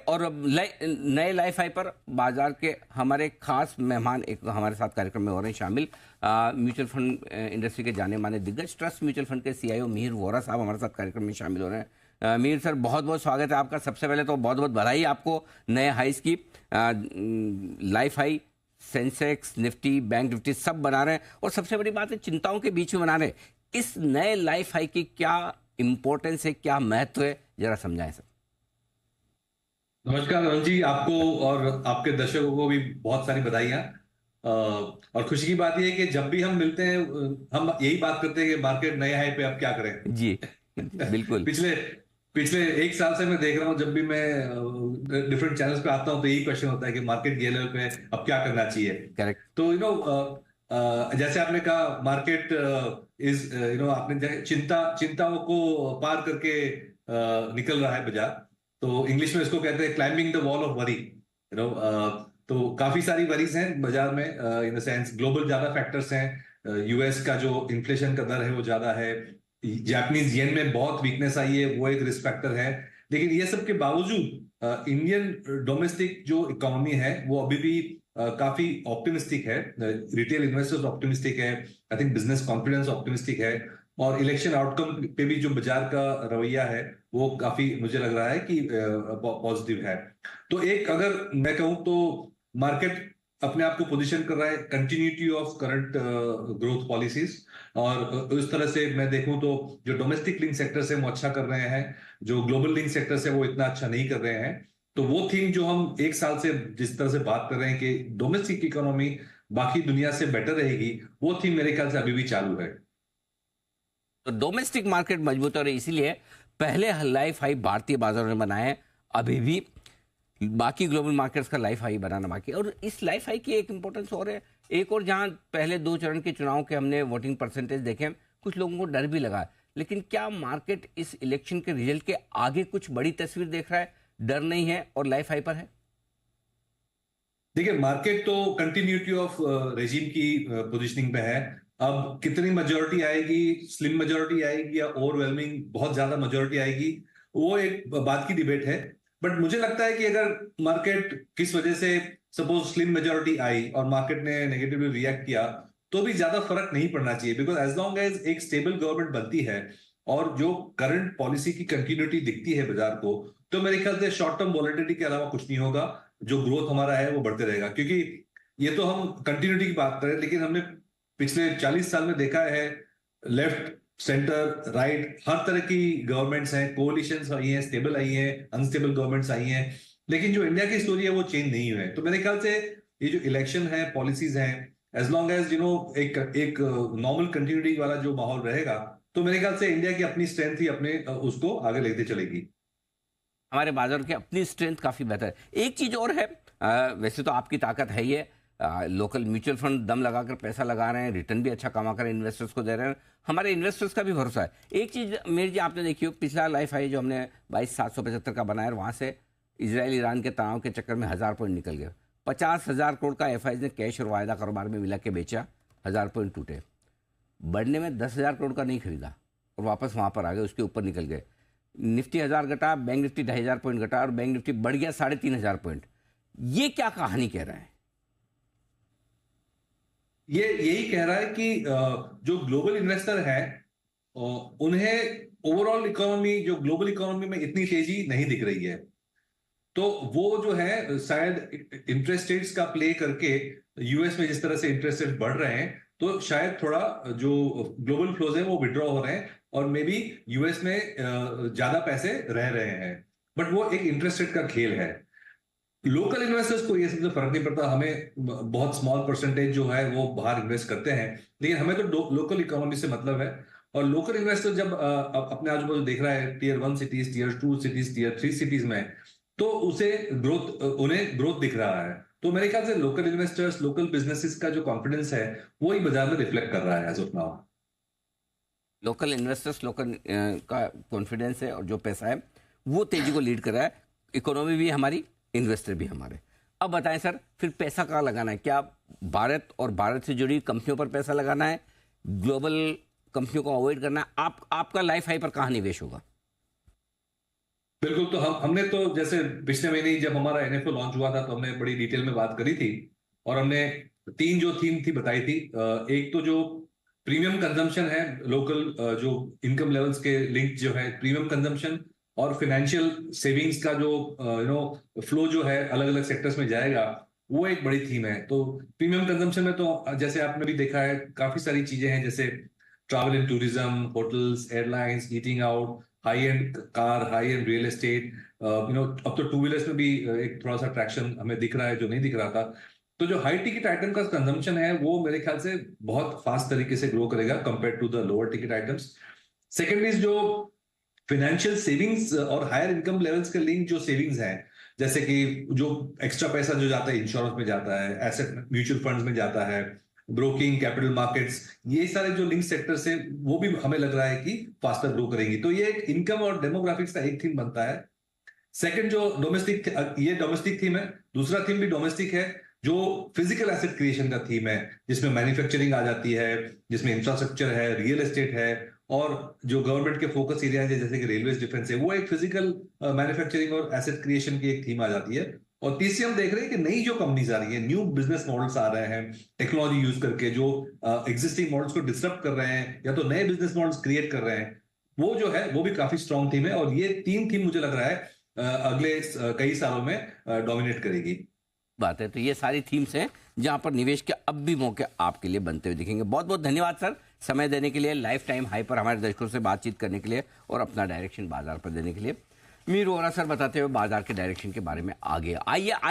और नए life high पर बाजार के हमारे खास मेहमान एक हमारे साथ कार्यक्रम में हो रहे हैं शामिल, म्यूचुअल फंड इंडस्ट्री के जाने माने दिग्गज ट्रस्ट म्यूचुअल फंड के सीईओ मिहिर वोरा साहब हमारे साथ कार्यक्रम में शामिल हो रहे हैं। मिहिर सर, बहुत बहुत स्वागत है आपका। सबसे पहले तो बहुत बहुत बधाई आपको नए हाईस की। Life high, Sensex, Nifty, bank Nifty सब बना रहे हैं और सबसे बड़ी बात है चिंताओं के बीच में बना रहे हैं। इस नए लाइफ हाई की क्या इंपॉर्टेंस है, क्या महत्व है, जरा समझाएं सर। नमस्कार अरुण जी, आपको और आपके दर्शकों को भी बहुत सारी बधाइयाँ। और खुशी की बात यह है कि जब भी हम मिलते हैं हम यही बात करते हैं कि मार्केट नए हाई पे अब क्या करें। जी बिल्कुल। पिछले पिछले एक साल से मैं देख रहा हूँ, जब भी मैं डिफरेंट चैनल्स पे आता हूँ तो यही क्वेश्चन होता है कि मार्केट ये लेवल पे अब क्या करना चाहिए। करेक्ट। तो जैसे आपने कहा मार्केट इज आपने चिंताओं को पार करके निकल रहा है बाजार। तो इंग्लिश में इसको कहते हैं climbing the wall of worry. तो काफी सारी वरीज हैं बाजार में, इन द सेंस ग्लोबल ज्यादा फैक्टर्स हैं। यूएस का जो इन्फ्लेशन का दर है वो ज्यादा है, जापानीज येन में बहुत वीकनेस आई है, वो एक रिस्क फैक्टर है। लेकिन ये सब के बावजूद इंडियन डोमेस्टिक जो इकोनॉमी है वो अभी भी काफी ऑप्टिमिस्टिक है। रिटेल इन्वेस्टर्स ऑप्टिमिस्टिक है, I think business confidence optimistic है, और इलेक्शन आउटकम पे भी जो बाजार का रवैया है वो काफी मुझे लग रहा है कि पॉजिटिव है। तो एक अगर मैं कहूं तो मार्केट अपने आप को पोजीशन कर रहा है continuity of current growth policies. और उस तरह से मैं देखूं तो जो डोमेस्टिक लिंक सेक्टर से वो अच्छा कर रहे हैं, जो ग्लोबल लिंक सेक्टर से वो इतना अच्छा नहीं कर रहे हैं। तो वो थीम जो हम एक साल से जिस तरह से बात कर रहे हैं कि डोमेस्टिक इकोनॉमी बाकी दुनिया से बेटर रहेगी, वो थीम मेरे ख्याल से अभी भी चालू है। तो डोमेस्टिक मार्केट मजबूत हो रही, इसीलिए पहले लाइफ हाई भारतीय बाजारों ने बनाए, अभी भी बाकी ग्लोबल मार्केट्स का लाइफ हाई बनाना बाकी। और इस लाइफ हाई की एक इंपॉर्टेंस और है, एक और जहां पहले 2 चरण के चुनाव के हमने वोटिंग परसेंटेज देखे, कुछ लोगों को डर भी लगा, लेकिन क्या मार्केट इस इलेक्शन के रिजल्ट के आगे कुछ बड़ी तस्वीर देख रहा है, डर नहीं है और लाइफ हाई पर है? देखिए, मार्केट तो कंटिन्यूटी ऑफ रेजिम की पोजीशनिंग पे है। अब कितनी मेजोरिटी आएगी, स्लिम मेजोरिटी आएगी या ओवरवेलमिंग बहुत ज्यादा मेजोरिटी आएगी, वो एक बात की डिबेट है। बट मुझे लगता है कि अगर मार्केट किस वजह से सपोज स्लिम मेजोरिटी आई और मार्केट ने नेगेटिवली रिएक्ट किया तो भी ज्यादा फर्क नहीं पड़ना चाहिए, बिकॉज एज लॉन्ग एज एक स्टेबल गवर्नमेंट बनती है और जो करंट पॉलिसी की कंटिन्यूटी दिखती है बाजार को, तो मेरे ख्याल से शॉर्ट टर्म वॉलेटिलिटी के अलावा कुछ नहीं होगा। जो ग्रोथ हमारा है वो बढ़ते रहेगा, क्योंकि ये तो हम कंटिन्यूटी की बात करें, लेकिन हमने पिछले 40 साल में देखा है लेफ्ट सेंटर राइट हर तरह की गवर्नमेंट्स हैं, कोalitions आई हैं, स्टेबल आई हैं, अनस्टेबल गवर्नमेंट्स आई हैं, लेकिन जो इंडिया की स्टोरी है वो चेंज नहीं हुई है। तो मेरे ख्याल से ये जो इलेक्शन है, पॉलिसीज हैं, एज लॉन्ग एज एक नॉर्मल कंटिन्यूटी वाला जो माहौल रहेगा, तो मेरे ख्याल से इंडिया की अपनी स्ट्रेंथ ही अपने उसको आगे लेते चलेगी। हमारे बाजार की अपनी स्ट्रेंथ काफ़ी बेहतर है। एक चीज़ और है, वैसे तो आपकी ताकत है ही है, लोकल म्यूचुअल फंड दम लगाकर पैसा लगा रहे हैं, रिटर्न भी अच्छा कमा कर इन्वेस्टर्स को दे रहे हैं, हमारे इन्वेस्टर्स का भी भरोसा है। एक चीज़ मेरी जी आपने देखी हो, पिछला लाइफ हाई जो हमने 22,775 का बनाया, वहाँ से इजराइल ईरान के तनाव के चक्कर में 1000 पॉइंट निकल गया। 50,000 करोड़ का एफआईज ने कैश और वायदा कारोबार में मिला के बेचा, 1000 पॉइंट टूटे। बढ़ने में 10,000 करोड़ का नहीं खरीदा और वापस वहाँ पर आ गए, उसके ऊपर निकल गए। निफ्टी 1000 घटा, बैंक निफ्टी 2500 पॉइंट घटा और बैंक निफ्टी बढ़ गया 3,500 पॉइंट। ये क्या कहानी कह रहा है? ये यही कह रहा है कि जो ग्लोबल इन्वेस्टर है उन्हें ओवरऑल इकोनॉमी, जो ग्लोबल इकोनॉमी में इतनी तेजी नहीं दिख रही है। तो वो जो है शायद इंटरेस्ट रेट्स का प्ले करके, यूएस में जिस तरह से इंटरेस्ट रेट बढ़ रहे हैं, तो शायद थोड़ा जो ग्लोबल फ्लोज है वो विड्रॉ हो रहे हैं और मे बी यूएस में ज्यादा पैसे रह रहे हैं। बट वो एक इंटरेस्ट रेट का खेल है। लोकल इन्वेस्टर्स को ये सबसे फर्क नहीं पड़ता, हमें बहुत स्मॉल परसेंटेज जो है वो बाहर इन्वेस्ट करते हैं, लेकिन हमें तो लोकल इकोनॉमी से मतलब है। और लोकल इन्वेस्टर जब अपने आजू बाजू देख रहा है tier 1 cities, tier 2 cities, tier 3 cities में, तो उसे उन्हें ग्रोथ दिख रहा है। तो मेरे ख्याल से लोकल इन्वेस्टर्स, लोकल बिजनेसेस का जो कॉन्फिडेंस है वो ही बाजार में रिफ्लेक्ट कर रहा है as of now. Local investors, local का कॉन्फिडेंस है और जो पैसा है वो तेजी को लीड कर रहा है। इकोनॉमी भी हमारी, इन्वेस्टर भी हमारे। अब बताएं सर, फिर पैसा कहाँ लगाना है? क्या भारत और भारत से जुड़ी कंपनियों पर पैसा लगाना है, ग्लोबल कंपनियों को अवॉइड करना है? आपका लाइफ हाई पर कहाँ निवेश होगा? बिल्कुल। तो हमने तो जैसे पिछले महीने ही जब हमारा एनएफओ लॉन्च हुआ था, तो हमने बड़ी डिटेल में बात करी थी और हमने तीन जो थीम थी बताई थी। एक तो जो प्रीमियम कंजम्पशन है, लोकल जो इनकम लेवल्स के लिंक जो है प्रीमियम कंजम्पशन, और फाइनेंशियल सेविंग्स का जो फ्लो जो है अलग अलग सेक्टर्स में जाएगा, वो एक बड़ी थीम है। तो प्रीमियम कंजम्पशन में तो जैसे आपने भी देखा है काफी सारी चीजें हैं, जैसे travel and tourism, hotels, airlines, eating out, high and car, high and real estate. अब तो टू व्हीलर्स में भी एक थोड़ा सा ट्रैक्शन हमें दिख रहा है जो नहीं दिख रहा था। तो जो हाई टिकट आइटम का कंजम्पशन है वो मेरे ख्याल से बहुत फास्ट तरीके से ग्रो करेगा compare to the lower ticket items. Second is जो फाइनेंशियल सेविंग्स और हायर इनकम लेवल्स के लिंक जो सेविंग्स हैं, जैसे कि जो एक्स्ट्रा पैसा जो जाता है इंश्योरेंस में जाता है, एसेट म्यूचुअल फंड्स में जाता है, ब्रोकिंग, कैपिटल मार्केट्स, ये सारे जो लिंक सेक्टर से वो भी हमें लग रहा है कि फास्टर ग्रो करेंगी। तो ये इनकम और डेमोग्राफिक्स का एक थीम बनता है। सेकंड जो डोमेस्टिक, ये डोमेस्टिक थीम है। दूसरा थीम भी डोमेस्टिक है, जो फिजिकल एसेट क्रिएशन का थीम है, जिसमें मैन्युफैक्चरिंग आ जाती है, जिसमें इंफ्रास्ट्रक्चर है, रियल एस्टेट है, और जो गवर्नमेंट के फोकस एरिया है जैसे कि रेलवे, डिफेंस है, वो एक फिजिकल मैन्युफैक्चरिंग और एसेट क्रिएशन की एक थीम आ जाती है। और तीसरी हम देख रहे हैं कि नई जो कंपनीज आ रही है, न्यू बिजनेस मॉडल्स आ रहे हैं टेक्नोलॉजी यूज करके, जो एग्जिस्टिंग मॉडल्स को डिस्टर्ब कर रहे हैं या तो नए बिजनेस मॉडल्स क्रिएट कर रहे हैं, वो जो है वो भी काफी स्ट्रॉन्ग थीम है। और ये तीन थीम मुझे लग रहा है अगले कई सालों में डोमिनेट करेगी। बात है। तो ये सारी थीम्स हैं जहां पर निवेश के अब भी मौके आपके लिए बनते हुए दिखेंगे। बहुत बहुत धन्यवाद सर, समय देने के लिए, लाइफ टाइम हाई पर हमारे दर्शकों से बातचीत करने के लिए और अपना डायरेक्शन बाजार पर देने के लिए। मीर वोरा सर बताते हुए बाजार के डायरेक्शन के बारे में आगे आइए।